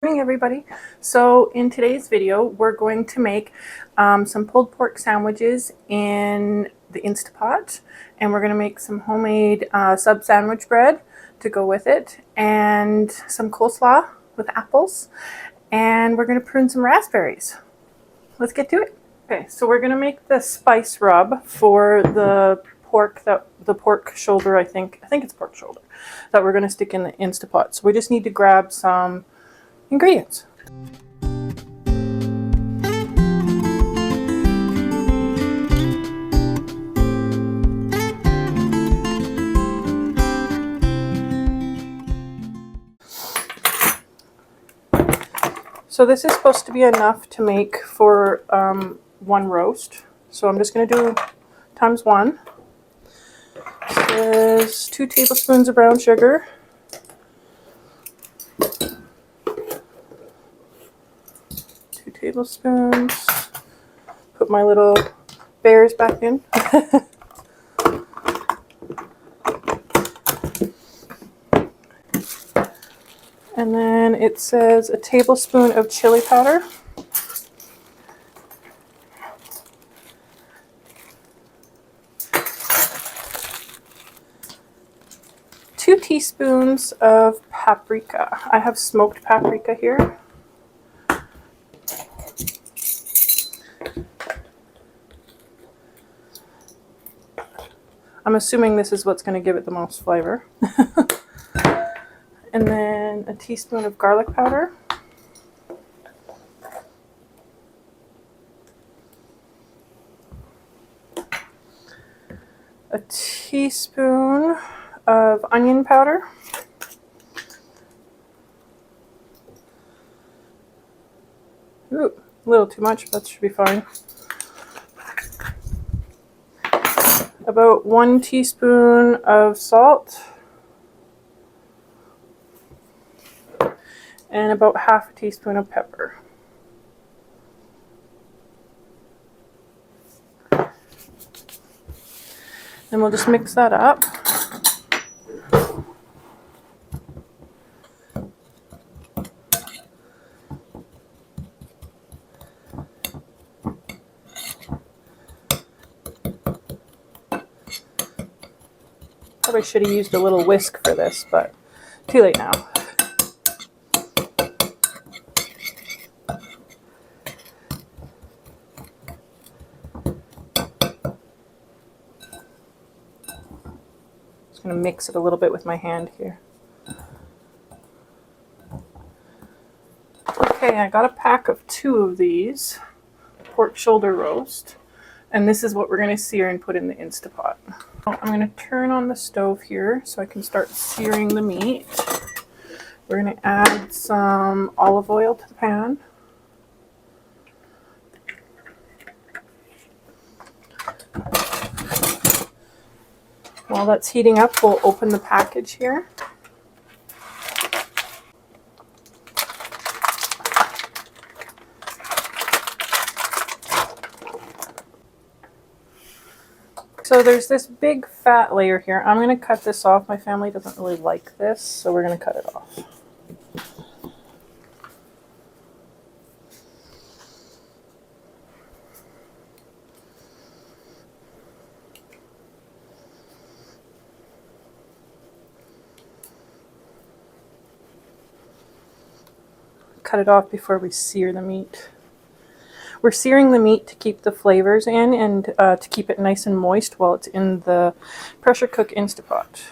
Morning, everybody. So in today's video we're going to make some pulled pork sandwiches in the Instapot, and we're going to make some homemade sub sandwich bread to go with it, and some coleslaw with apples, and we're going to prune some raspberries. Let's get to it. Okay, so we're going to make the spice rub for the pork shoulder, I think it's pork shoulder, that we're going to stick in the Instapot. So we just need to grab some ingredients. So this is supposed to be enough to make for one roast. So I'm just going to do times 1. This is 2 tablespoons of brown sugar, 2 tablespoons. Put my little bears back in. And then it says a tablespoon of chili powder. Two teaspoons of paprika. I have smoked paprika here. I'm assuming this is what's going to give it the most flavor. And then a teaspoon of garlic powder. A teaspoon of onion powder. Ooh, a little too much, but that should be fine. About 1 teaspoon of salt. And about half a teaspoon of pepper. Then we'll just mix that up. Probably should have used a little whisk for this, but too late now. Going to mix it a little bit with my hand here. Okay, I got a pack of 2 of these pork shoulder roast, and this is what we're going to sear and put in the Instapot. I'm going to turn on the stove here so I can start searing the meat. We're going to add some olive oil to the pan. While that's heating up, we'll open the package here. So there's this big fat layer here. I'm going to cut this off. My family doesn't really like this, so we're going to cut it off. Cut it off before we sear the meat. We're searing the meat to keep the flavors in and to keep it nice and moist while it's in the pressure cook Instapot.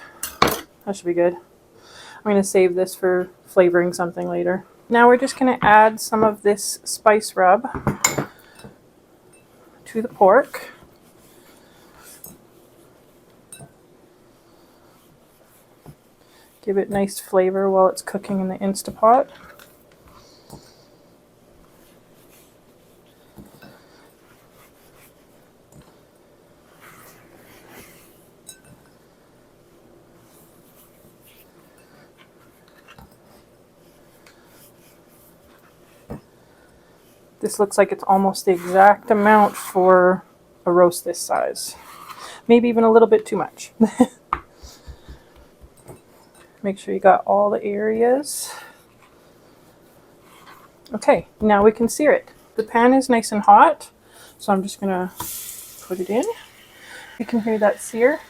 That should be good. I'm going to save this for flavoring something later. Now we're just going to add some of this spice rub to the pork. Give it nice flavor while it's cooking in the Instapot. This looks like it's almost the exact amount for a roast this size. Maybe even a little bit too much. Make sure you got all the areas. Okay, now we can sear it. The pan is nice and hot, so I'm just gonna put it in. You can hear that sear.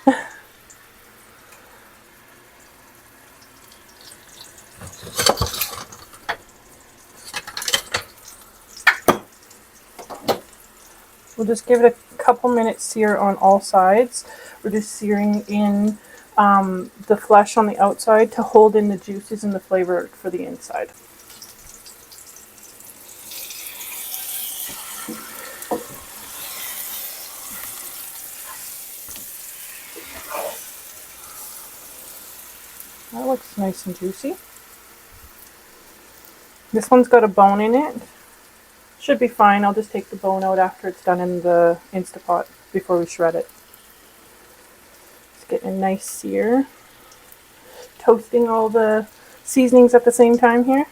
We'll just give it a couple minutes sear on all sides. We're just searing in the flesh on the outside to hold in the juices and the flavor for the inside. That looks nice and juicy. This one's got a bone in it. Should be fine. I'll just take the bone out after it's done in the Instapot before we shred it. It's getting a nice sear. Toasting all the seasonings at the same time here.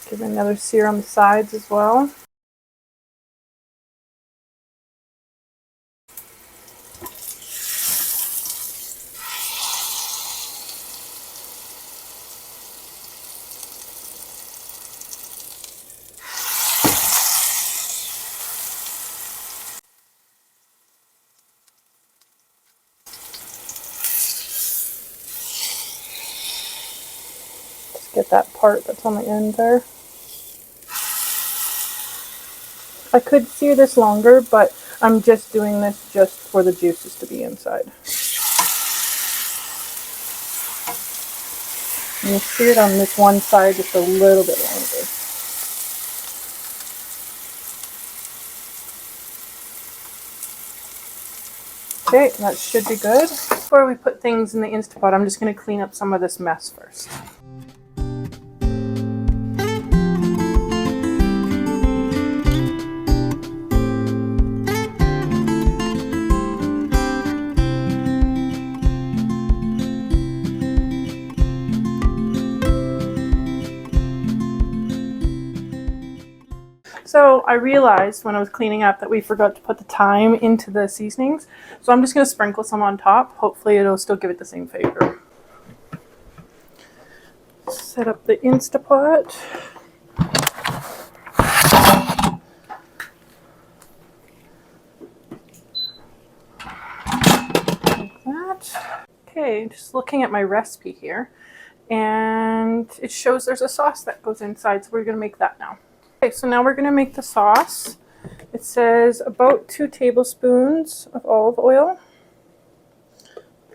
Give it another sear on the sides as well. Just get that part that's on the end there. I could sear this longer, but I'm just doing this just for the juices to be inside. I'm going to sear it on this one side just a little bit longer. Okay, that should be good. Before we put things in the Instapot, I'm just going to clean up some of this mess first. So I realized when I was cleaning up that we forgot to put the thyme into the seasonings. So I'm just going to sprinkle some on top. Hopefully it'll still give it the same flavor. Set up the Instapot. Like that. Okay, just looking at my recipe here. And it shows there's a sauce that goes inside. So we're going to make that now. Okay, so now we're going to make the sauce. It says about 2 tablespoons of olive oil.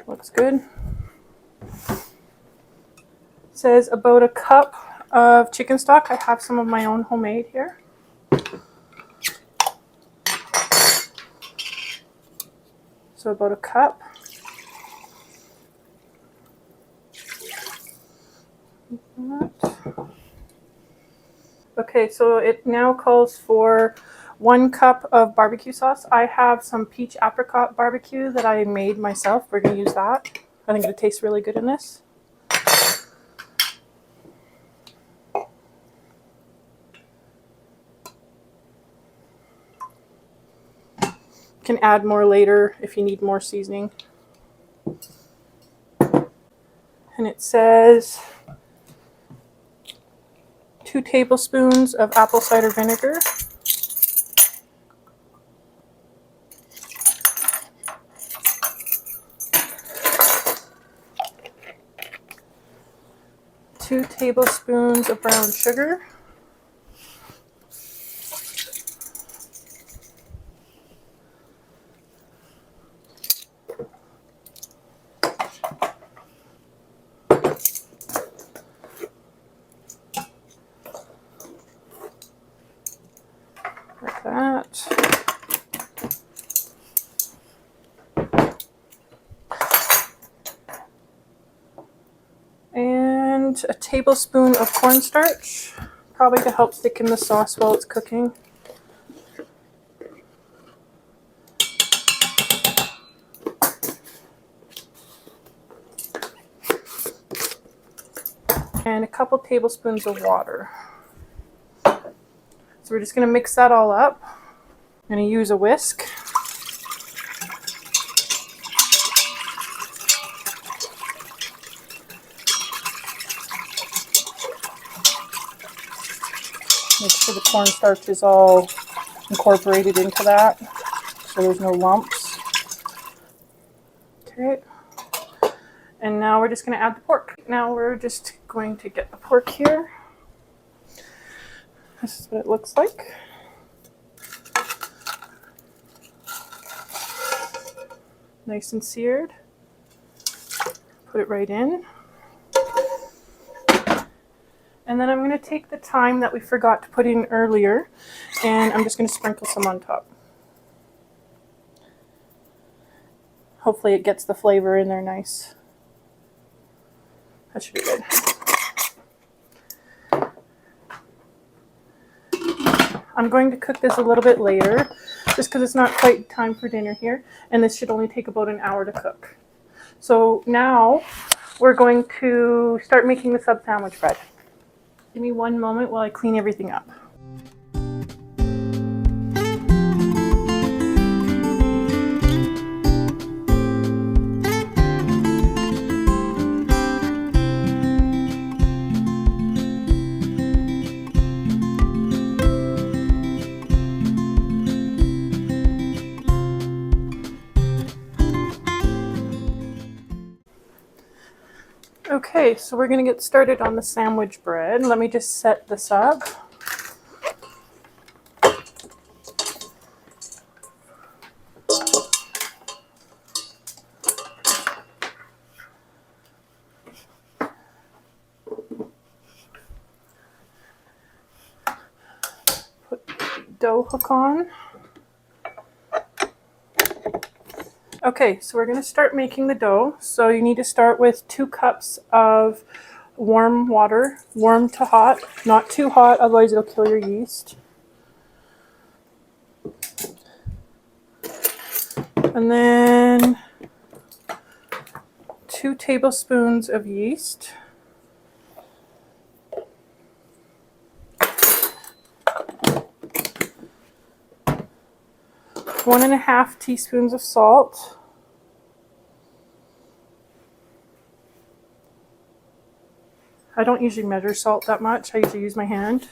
Looks good. It says about a cup of chicken stock. I have some of my own homemade here. So about a cup. Okay, so it now calls for 1 cup of barbecue sauce. I have some peach apricot barbecue that I made myself. We're going to use that. I think it tastes really good in this. You can add more later if you need more seasoning. And it says 2 tablespoons of apple cider vinegar. Two tablespoons of brown sugar. Like that. And a tablespoon of cornstarch, probably to help thicken the sauce while it's cooking. and a couple tablespoons of water. So we're just going to mix that all up. I'm going to use a whisk. Make sure the cornstarch is all incorporated into that, so there's no lumps. Okay. And now we're just going to add the pork. Now we're just going to get the pork here. This is what it looks like. Nice and seared. Put it right in. And then I'm going to take the thyme that we forgot to put in earlier, and I'm just going to sprinkle some on top. Hopefully it gets the flavor in there nice. That should be good. I'm going to cook this a little bit later, just because it's not quite time for dinner here, and this should only take about an hour to cook. So now we're going to start making the sub sandwich bread. Give me one moment while I clean everything up. Okay, so we're going to get started on the sandwich bread. Let me just set this up. Put the dough hook on. Okay, so we're going to start making the dough. So you need to start with 2 cups of warm water, warm to hot, not too hot, otherwise it'll kill your yeast. And then 2 tablespoons of yeast. 1.5 teaspoons of salt. I don't usually measure salt that much. I usually use my hand.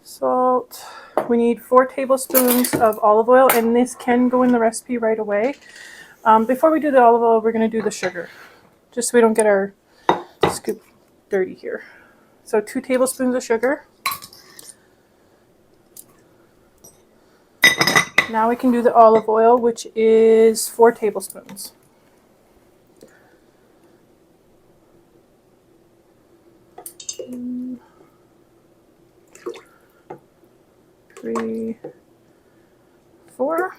Salt. We need 4 tablespoons of olive oil, and this can go in the recipe right away. Before we do the olive oil, we're going to do the sugar, just so we don't get our scoop dirty here. So 2 tablespoons of sugar. Now we can do the olive oil, which is 4 tablespoons. Three, 4.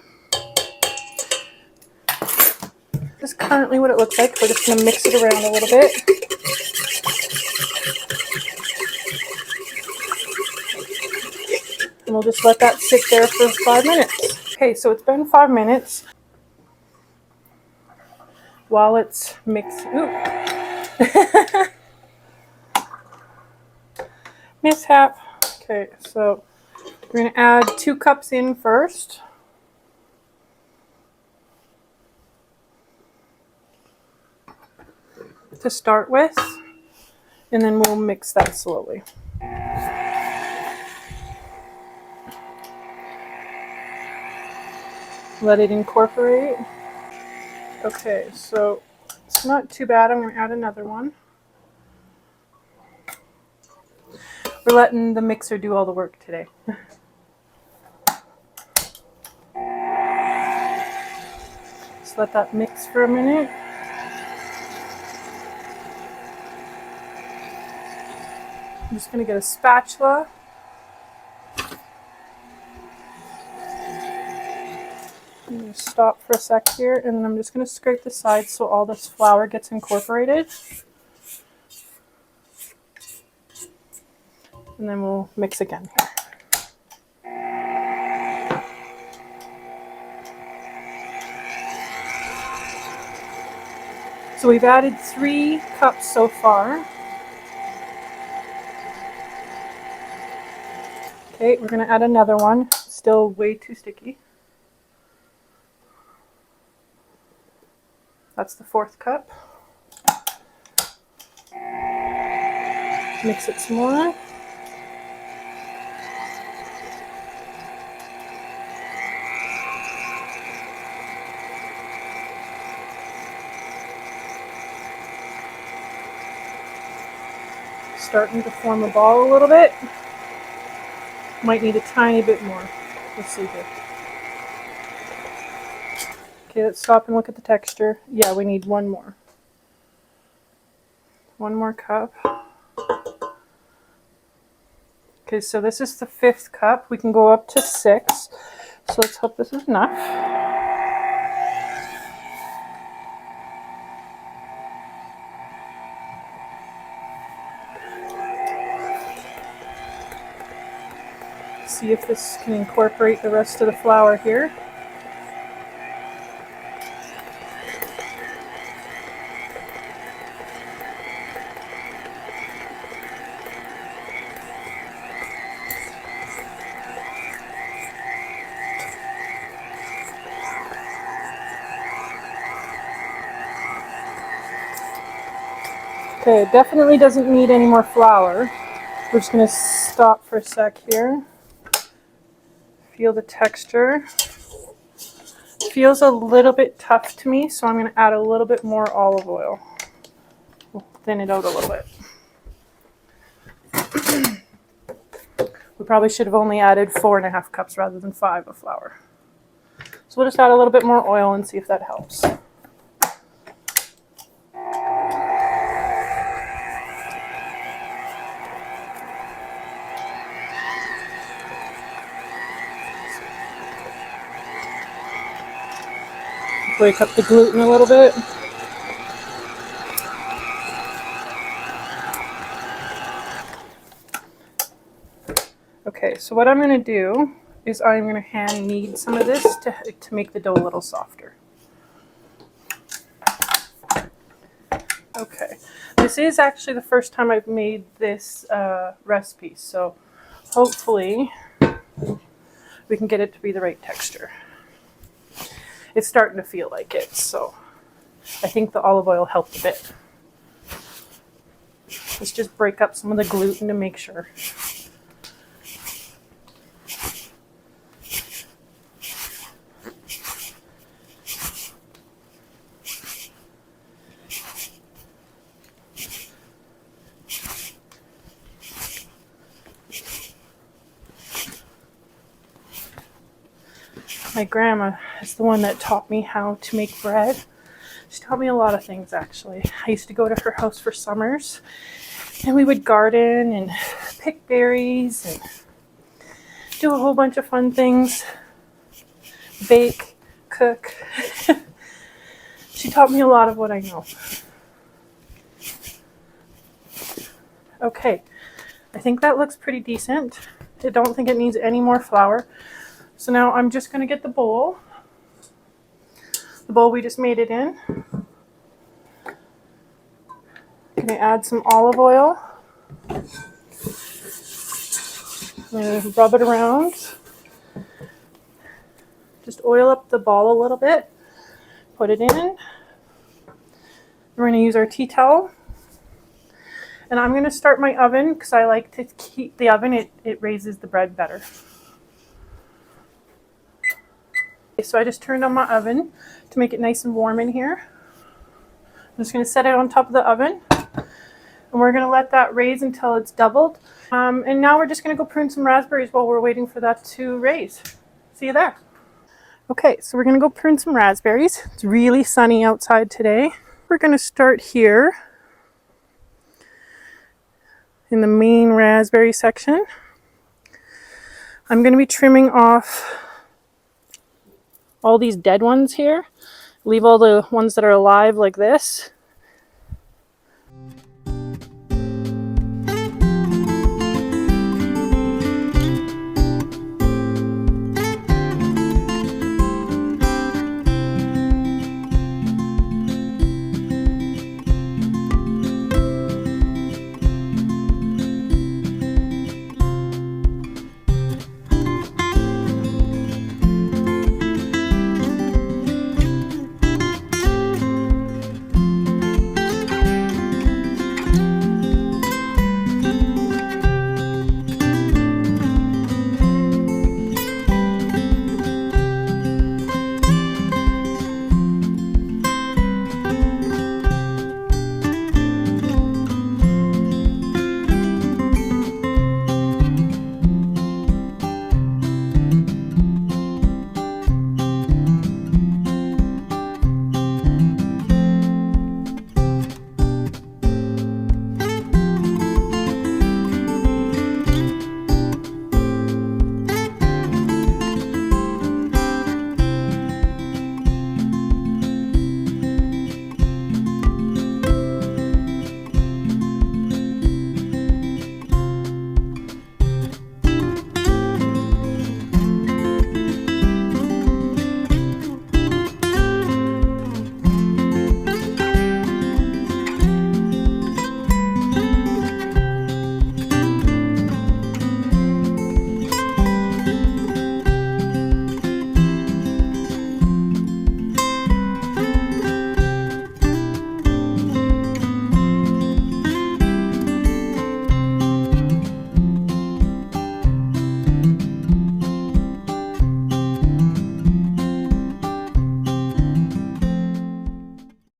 This is currently what it looks like. We're just going to mix it around a little bit. And we'll just let that sit there for 5 minutes. Okay, so it's been 5 minutes. While it's mixing, mishap. Okay, so we're going to add 2 cups in first. To start with, and then we'll mix that slowly. Let it incorporate. Okay, so it's not too bad. I'm going to add another one. We're letting the mixer do all the work today. Just let that mix for a minute. I'm just going to get a spatula. I'm going to stop for a sec here, and then I'm just going to scrape the sides so all this flour gets incorporated. And then we'll mix again here. So we've added 3 cups so far. Okay, we're going to add another one. Still way too sticky. That's the 4th cup. Mix it some more. Starting to form a ball a little bit. Might need a tiny bit more. Let's see here. Okay, let's stop and look at the texture. Yeah, we need one more. One more cup. Okay, so this is the 5th cup. We can go up to 6. So let's hope this is enough. See if this can incorporate the rest of the flour here. Okay, it definitely doesn't need any more flour. We're just going to stop for a sec here. Feel the texture. It feels a little bit tough to me, so I'm going to add a little bit more olive oil. We'll thin it out a little bit. We probably should have only added 4.5 cups rather than 5 of flour. So we'll just add a little bit more oil and see if that helps. Break up the gluten a little bit. Okay, so what I'm going to do is I'm going to hand knead some of this to make the dough a little softer. Okay, this is actually the first time I've made this recipe, so hopefully we can get it to be the right texture. It's starting to feel like it, so I think the olive oil helped a bit. Let's just break up some of the gluten to make sure. My grandma is the one that taught me how to make bread. She taught me a lot of things, actually. I used to go to her house for summers, and we would garden and pick berries and do a whole bunch of fun things. Bake, cook. She taught me a lot of what I know. Okay, I think that looks pretty decent. I don't think it needs any more flour. So now I'm just going to get the bowl we just made it in. I'm going to add some olive oil. I'm going to rub it around. Just oil up the ball a little bit. Put it in. We're going to use our tea towel. And I'm going to start my oven because I like to keep the oven. It raises the bread better. So I just turned on my oven to make it nice and warm in here. I'm just going to set it on top of the oven. And we're going to let that raise until it's doubled. And now we're just going to go prune some raspberries while we're waiting for that to raise. See you there. Okay, so we're going to go prune some raspberries. It's really sunny outside today. We're going to start here in the main raspberry section. I'm going to be trimming off all these dead ones here. Leave all the ones that are alive like this.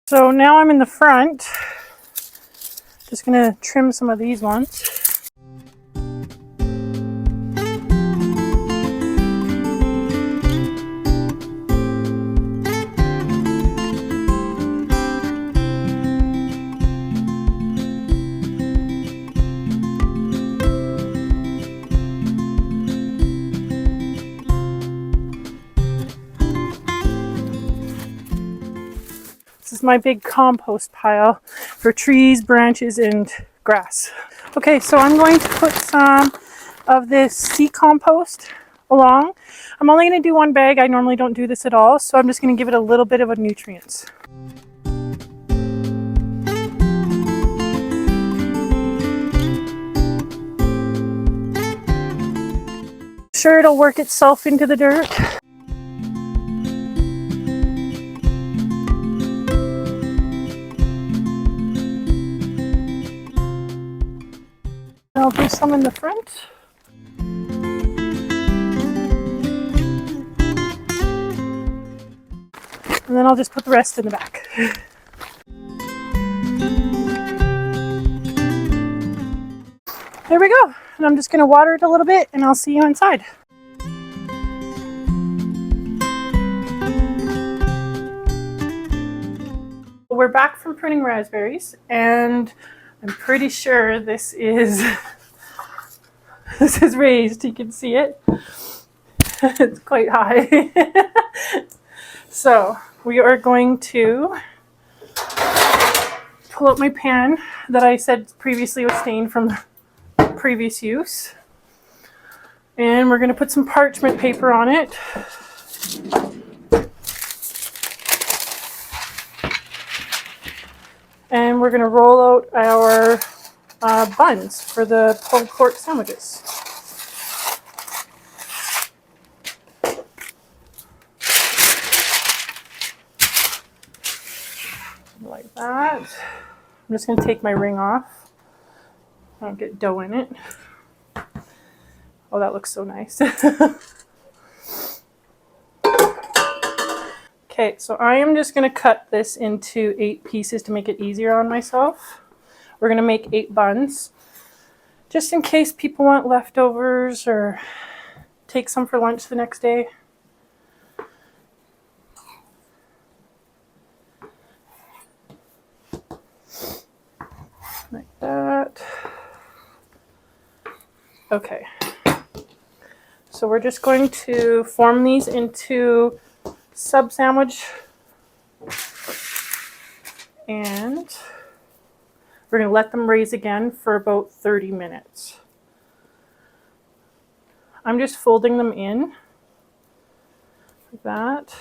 So now I'm in the front. Just gonna trim some of these ones. This is my big compost pile for trees, branches, and grass. Okay, so I'm going to put some of this sea compost along. I'm only going to do one bag. I normally don't do this at all, so I'm just going to give it a little bit of a nutrients. Sure, it'll work itself into the dirt. I'll do some in the front. And then I'll just put the rest in the back. There we go. And I'm just going to water it a little bit and I'll see you inside. We're back from pruning raspberries and I'm pretty sure this is raised. You can see it. It's quite high. So we are going to pull out my pan that I said previously was stained from previous use. And we're going to put some parchment paper on it. And we're going to roll out our buns for the pulled pork sandwiches. Like that. I'm just going to take my ring off. I don't get dough in it. Oh, that looks so nice. Okay, so I am just going to cut this into 8 pieces to make it easier on myself. We're going to make 8 buns, just in case people want leftovers or take some for lunch the next day. Like that. Okay. So we're just going to form these into sub sandwich, and we're going to let them raise again for about 30 minutes. I'm just folding them in like that.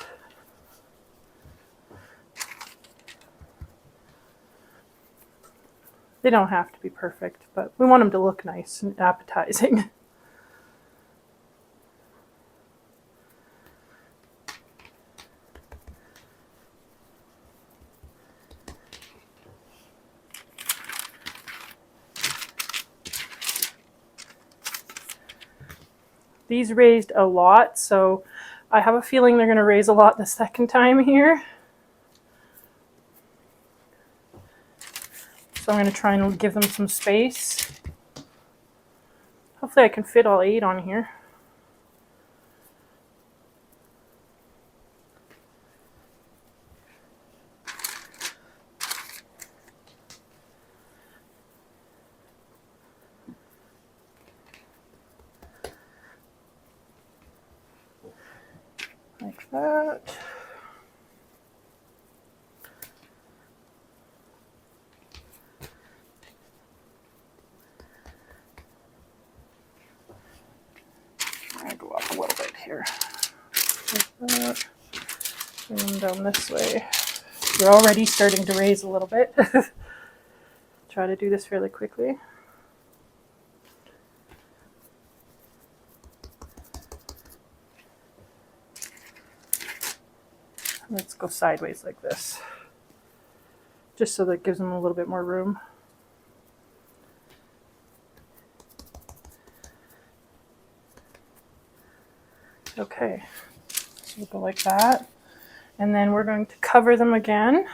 They don't have to be perfect, but we want them to look nice and appetizing. These raised a lot, so I have a feeling they're going to raise a lot the second time here. So I'm going to try and give them some space. Hopefully I can fit all 8 on here. Like that. I'm going to go up a little bit here. Like that. And then down this way. They're already starting to raise a little bit. Try to do this fairly quickly. Let's go sideways like this, just so that gives them a little bit more room. Okay, so we'll go like that, and then we're going to cover them again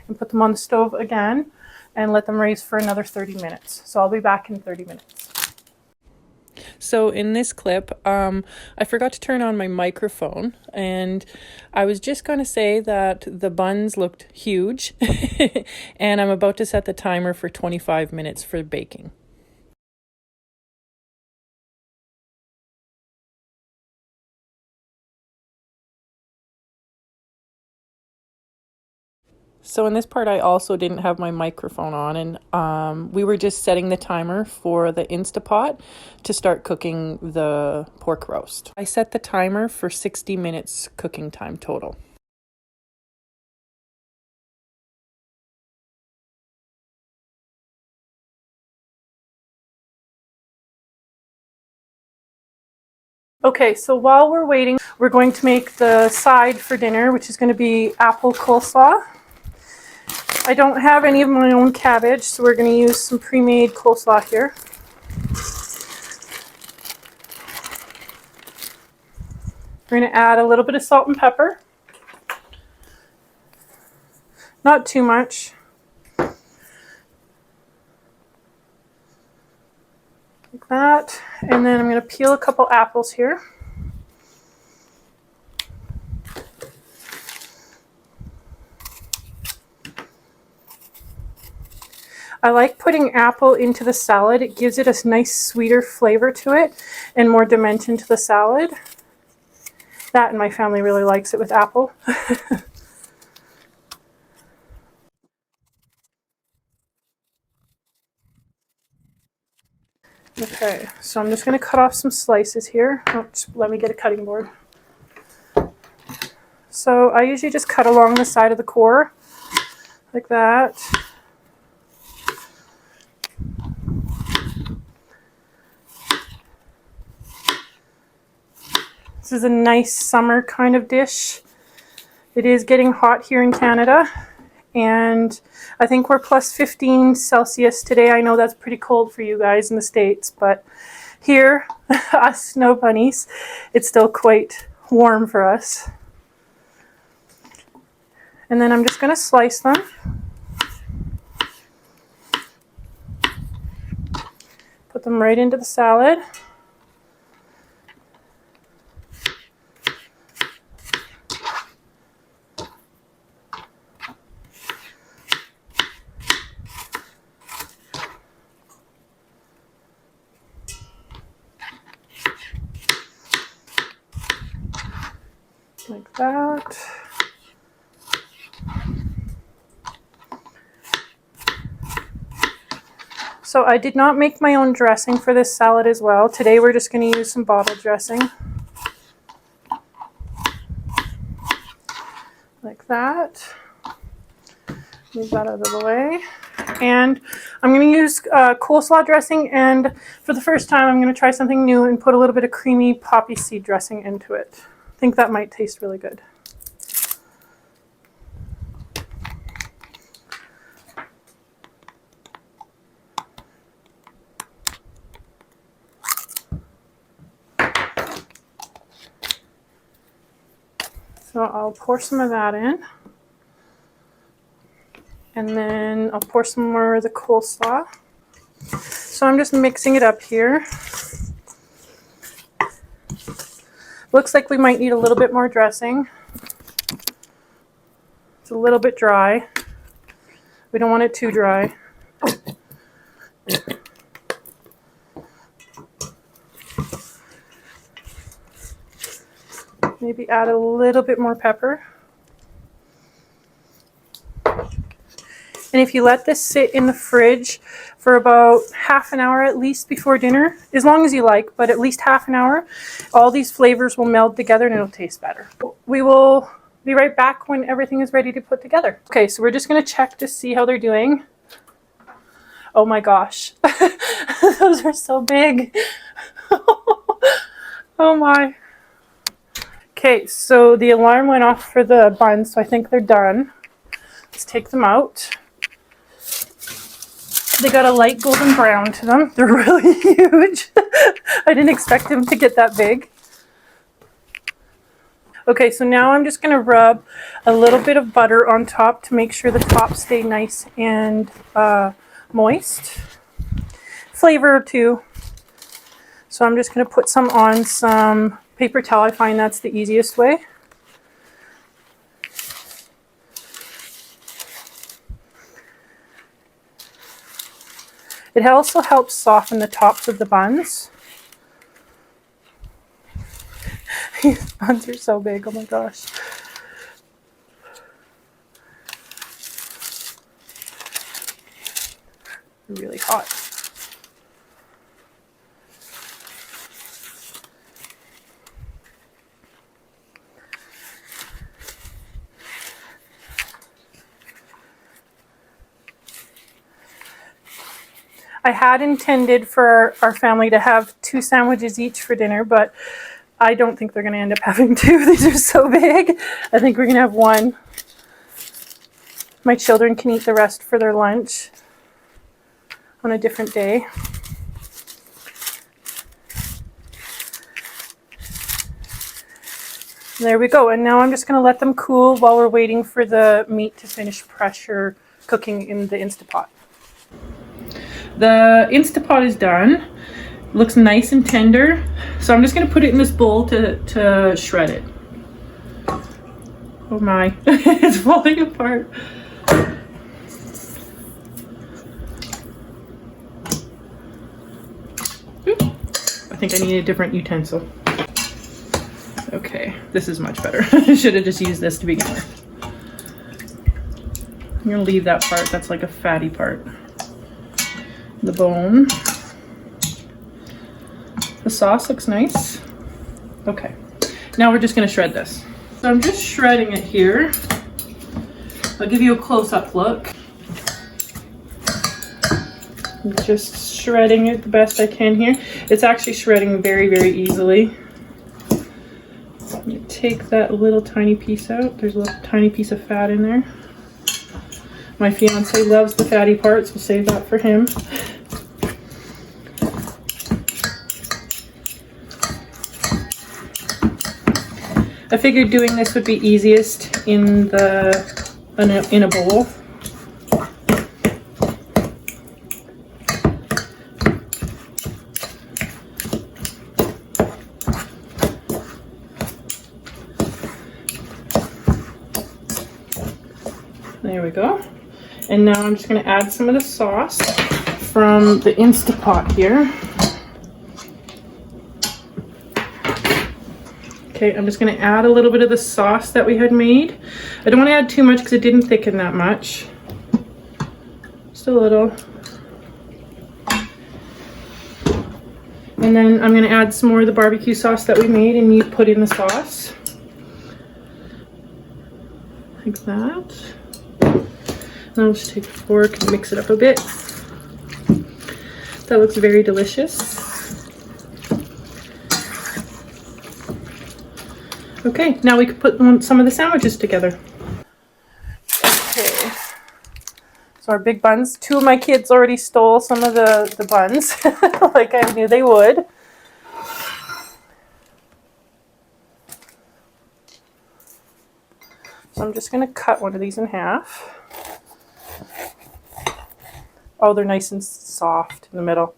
and put them on the stove again and let them raise for another 30 minutes. So I'll be back in 30 minutes. So in this clip, I forgot to turn on my microphone, and I was just going to say that the buns looked huge, and I'm about to set the timer for 25 minutes for baking. So in this part, I also didn't have my microphone on, and we were just setting the timer for the Instapot to start cooking the pork roast. I set the timer for 60 minutes cooking time total. Okay, so while we're waiting, we're going to make the side for dinner, which is going to be apple coleslaw. I don't have any of my own cabbage, so we're going to use some pre-made coleslaw here. We're going to add a little bit of salt and pepper. Not too much. Like that. And then I'm going to peel a couple apples here. I like putting apple into the salad. It gives it a nice sweeter flavor to it and more dimension to the salad. That and my family really likes it with apple. Okay, so I'm just going to cut off some slices here. Oh, let me get a cutting board. So I usually just cut along the side of the core like that. This is a nice summer kind of dish. It is getting hot here in Canada, and I think we're plus 15 Celsius today. I know that's pretty cold for you guys in the States, but here, us snow bunnies, it's still quite warm for us. And then I'm just going to slice them. Put them right into the salad. Like that. So I did not make my own dressing for this salad as well. Today we're just going to use some bottle dressing. Like that. Move that out of the way. And I'm going to use coleslaw dressing, and for the first time I'm going to try something new and put a little bit of creamy poppy seed dressing into it. I think that might taste really good. So I'll pour some of that in. And then I'll pour some more of the coleslaw. So I'm just mixing it up here. Looks like we might need a little bit more dressing. It's a little bit dry. We don't want it too dry. Maybe add a little bit more pepper. And if you let this sit in the fridge for about half an hour at least before dinner, as long as you like, but at least half an hour, all these flavors will meld together and it'll taste better. We will be right back when everything is ready to put together. Okay, so we're just going to check to see how they're doing. Oh my gosh, those are so big. Oh my. Okay, so the alarm went off for the buns, so I think they're done. Let's take them out. They got a light golden brown to them. They're really huge. I didn't expect them to get that big. Okay, so now I'm just going to rub a little bit of butter on top to make sure the top stay nice and moist. Flavor too. So I'm just going to put some on some paper towel. I find that's the easiest way. It also helps soften the tops of the buns. These buns are so big, oh my gosh. They're really hot. I had intended for our family to have 2 sandwiches each for dinner, but I don't think they're going to end up having 2. These are so big. I think we're going to have 1. My children can eat the rest for their lunch on a different day. There we go. And now I'm just going to let them cool while we're waiting for the meat to finish pressure cooking in the Instapot. The Instapot is done. Looks nice and tender. So I'm just going to put it in this bowl to shred it. Oh my, it's falling apart. I think I need a different utensil. Okay, this is much better. I should have just used this to begin with. I'm going to leave that part. That's like a fatty part. The bone. The sauce looks nice. Okay, now we're just going to shred this. So I'm just shredding it here. I'll give you a close-up look. I'm just shredding it the best I can here. It's actually shredding very, very easily. You take that little tiny piece out. There's a little tiny piece of fat in there. My fiance loves the fatty parts. We'll save that for him. I figured doing this would be easiest in a bowl. There we go. And now I'm just going to add some of the sauce from the Instapot here. Okay, I'm just going to add a little bit of the sauce that we had made. I don't want to add too much because it didn't thicken that much. Just a little. And then I'm going to add some more of the barbecue sauce that we made and you put in the sauce. Like that. And I'll just take a fork and mix it up a bit. That looks very delicious. Okay, now we can put some of the sandwiches together. Okay, so our big buns. 2 of my kids already stole some of the buns, like I knew they would. So I'm just going to cut one of these in half. Oh, they're nice and soft in the middle.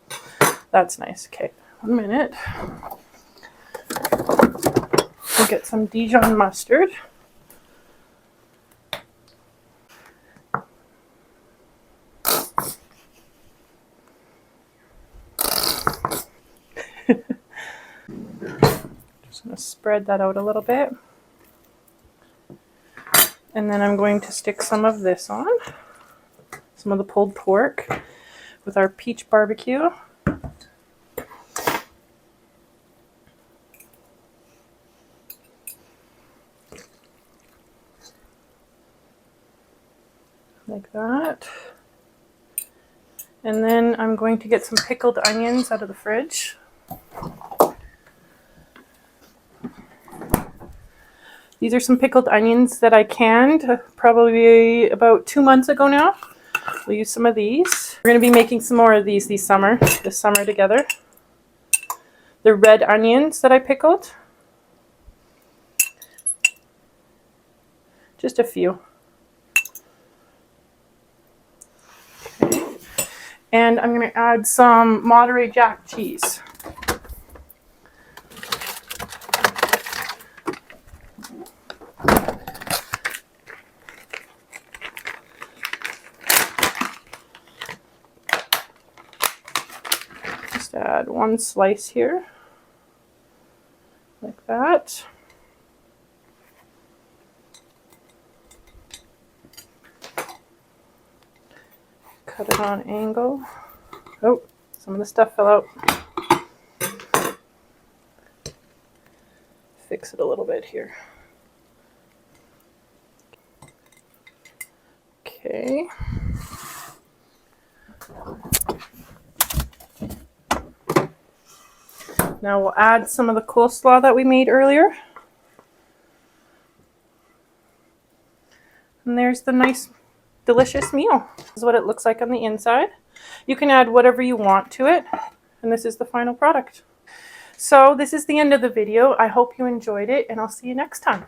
That's nice. Okay, 1 minute. We'll get some Dijon mustard. Just going to spread that out a little bit. And then I'm going to stick some of this on. Some of the pulled pork with our peach barbecue. Like that. And then I'm going to get some pickled onions out of the fridge. These are some pickled onions that I canned probably about 2 months ago now. We'll use some of these. We're going to be making some more of these this summer together. The red onions that I pickled. Just a few. Okay. And I'm going to add some Monterey Jack cheese. Just add one slice here, like that. Cut it on angle. Oh, some of the stuff fell out. Fix it a little bit here. Okay. Now we'll add some of the coleslaw that we made earlier. And there's the nice, delicious meal. This is what it looks like on the inside. You can add whatever you want to it. And this is the final product. So this is the end of the video. I hope you enjoyed it, and I'll see you next time.